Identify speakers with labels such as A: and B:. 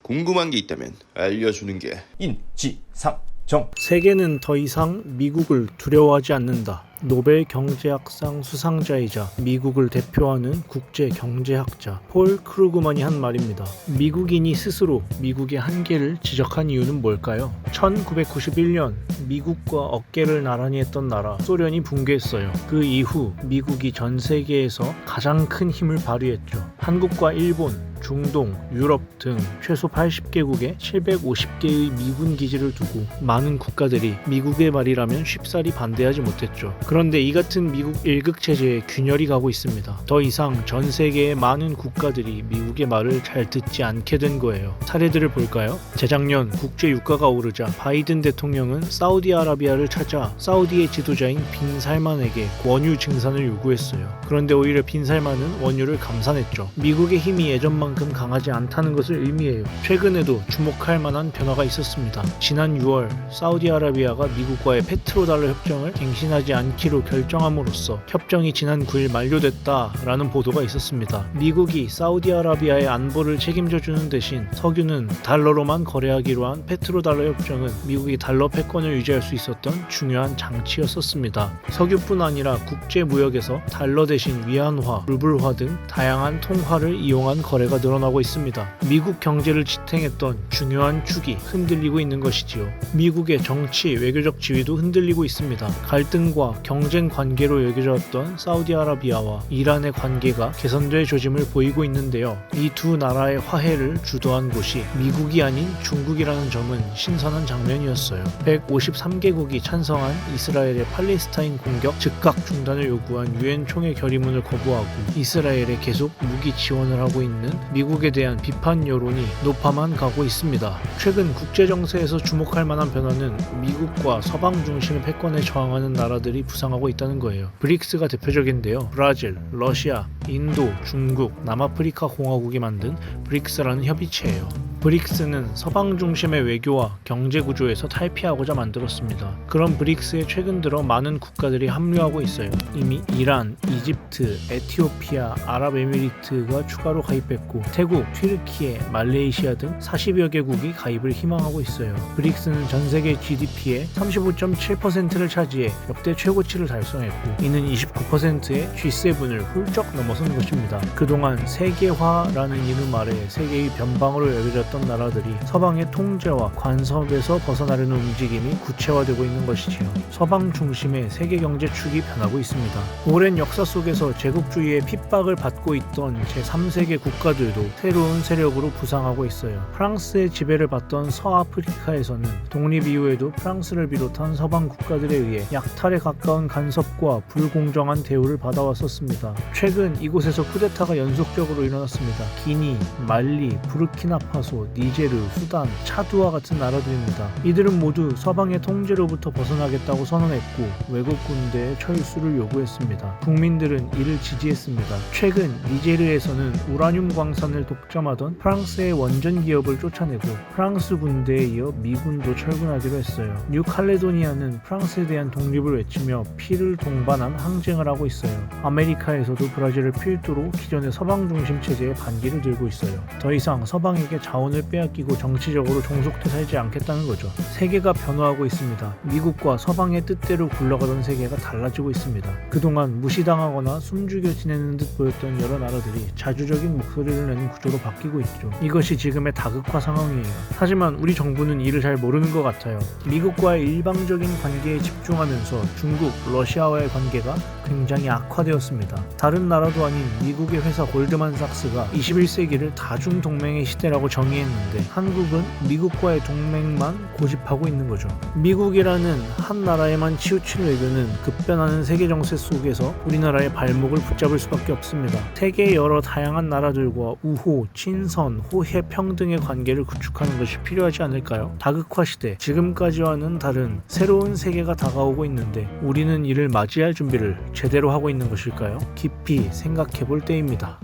A: 궁금한 게 있다면 알려주는 게
B: 인지상정.
C: 세계는 더 이상 미국을 두려워하지 않는다. 노벨 경제학상 수상자이자 미국을 대표하는 국제 경제학자 폴 크루그만이 한 말입니다. 미국인이 스스로 미국의 한계를 지적한 이유는 뭘까요? 1991년 미국과 어깨를 나란히 했던 나라 소련이 붕괴했어요. 그 이후 미국이 전 세계에서 가장 큰 힘을 발휘했죠. 한국과 일본, 중동, 유럽 등 최소 80개국에 750개의 미군 기지를 두고 많은 국가들이 미국의 말이라면 쉽사리 반대하지 못했죠. 그런데 이 같은 미국 일극 체제에 균열이 가고 있습니다. 더 이상 전 세계의 많은 국가들이 미국의 말을 잘 듣지 않게 된 거예요. 사례들을 볼까요? 재작년 국제 유가가 오르자 바이든 대통령은 사우디아라비아를 찾아 사우디의 지도자인 빈 살만에게 원유 증산을 요구했어요. 그런데 오히려 빈 살만은 원유를 감산했죠. 미국의 힘이 예전만큼 강하지 않다는 것을 의미해요. 최근에도 주목할 만한 변화가 있었습니다. 지난 6월 사우디아라비아가 미국과의 페트로달러 협정을 갱신하지 않기로 결정함으로써 협정이 지난 9일 만료됐다라는 보도가 있었습니다. 미국이 사우디아라비아의 안보를 책임져주는 대신 석유는 달러로만 거래하기로 한 페트로달러 협정은 미국이 달러 패권을 유지할 수 있었던 중요한 장치였었습니다. 석유뿐 아니라 국제 무역에서 달러 대신 위안화, 루블화 등 다양한 통화를 이용한 거래가 늘어나고 있습니다. 미국 경제를 지탱했던 중요한 축이 흔들리고 있는 것이지요. 미국의 정치, 외교적 지위도 흔들리고 있습니다. 갈등과 경쟁 관계로 여겨졌던 사우디아라비아와 이란의 관계가 개선될 조짐을 보이고 있는데요. 이 두 나라의 화해를 주도한 곳이 미국이 아닌 중국이라는 점은 신선한 장면이었어요. 153개국이 찬성한 이스라엘의 팔레스타인 공격 즉각 중단을 요구한 유엔 총회 결의문을 거부하고 이스라엘에 계속 무기 지원을 하고 있는 미국에 대한 비판 여론이 높아만 가고 있습니다. 최근 국제 정세에서 주목할 만한 변화는 미국과 서방 중심의 패권에 저항하는 나라들이 부상하고 있다는 거예요. 브릭스가 대표적인데요. 브라질, 러시아, 인도, 중국, 남아프리카 공화국이 만든 브릭스라는 협의체예요. 브릭스는 서방 중심의 외교와 경제 구조에서 탈피하고자 만들었습니다. 그런 브릭스에 최근 들어 많은 국가들이 합류하고 있어요. 이미 이란, 이집트, 에티오피아, 아랍에미리트가 추가로 가입했고 태국, 튀르키예, 말레이시아 등 40여 개국이 가입을 희망하고 있어요. 브릭스는 전 세계 GDP의 35.7%를 차지해 역대 최고치를 달성했고 이는 29%의 G7을 훌쩍 넘어선 것입니다. 그동안 세계화라는 이름 아래 세계의 변방으로 여겨졌던 나라들이 서방의 통제와 간섭에서 벗어나려는 움직임이 구체화되고 있는 것이지요. 서방 중심의 세계 경제 축이 변하고 있습니다. 오랜 역사 속에서 제국주의의 핍박을 받고 있던 제3세계 국가들도 새로운 세력으로 부상하고 있어요. 프랑스의 지배를 받던 서아프리카에서는 독립 이후에도 프랑스를 비롯한 서방 국가들에 의해 약탈에 가까운 간섭과 불공정한 대우를 받아왔었습니다. 최근 이곳에서 쿠데타가 연속적으로 일어났습니다. 기니, 말리, 부르키나파소, 니제르, 수단, 차두와 같은 나라들입니다. 이들은 모두 서방의 통제로부터 벗어나겠다고 선언했고 외국 군대의 철수를 요구했습니다. 국민들은 이를 지지했습니다. 최근 니제르에서는 우라늄 광산을 독점하던 프랑스의 원전 기업을 쫓아내고 프랑스 군대에 이어 미군도 철군하기로 했어요. 뉴칼레도니아는 프랑스에 대한 독립을 외치며 피를 동반한 항쟁을 하고 있어요. 아메리카에서도 브라질을 필두로 기존의 서방 중심 체제에 반기를 들고 있어요. 더 이상 서방에게 자원을 빼앗기고 정치적으로 종속돼 살지 않겠다는 거죠. 세계가 변화하고 있습니다. 미국과 서방의 뜻대로 굴러가던 세계가 달라지고 있습니다. 그동안 무시당하거나 숨죽여 지내는 듯 보였던 여러 나라들이 자주적인 목소리를 내는 구조로 바뀌고 있죠. 이것이 지금의 다극화 상황이에요. 하지만 우리 정부는 이를 잘 모르는 것 같아요. 미국과의 일방적인 관계에 집중하면서 중국, 러시아와의 관계가 굉장히 악화되었습니다. 다른 나라도 아닌 미국의 회사 골드만삭스가 21세기를 다중 동맹의 시대라고 정의했는데 한국은 미국과의 동맹만 고집하고 있는 거죠. 미국이라는 한 나라에만 치우친 외교는 급변하는 세계 정세 속에서 우리나라의 발목을 붙잡을 수밖에 없습니다. 세계의 여러 다양한 나라들과 우호, 친선, 호혜, 평등의 관계를 구축하는 것이 필요하지 않을까요? 다극화 시대, 지금까지와는 다른 새로운 세계가 다가오고 있는데 우리는 이를 맞이할 준비를 제대로 하고 있는 것일까요? 깊이 생각해 볼 때입니다.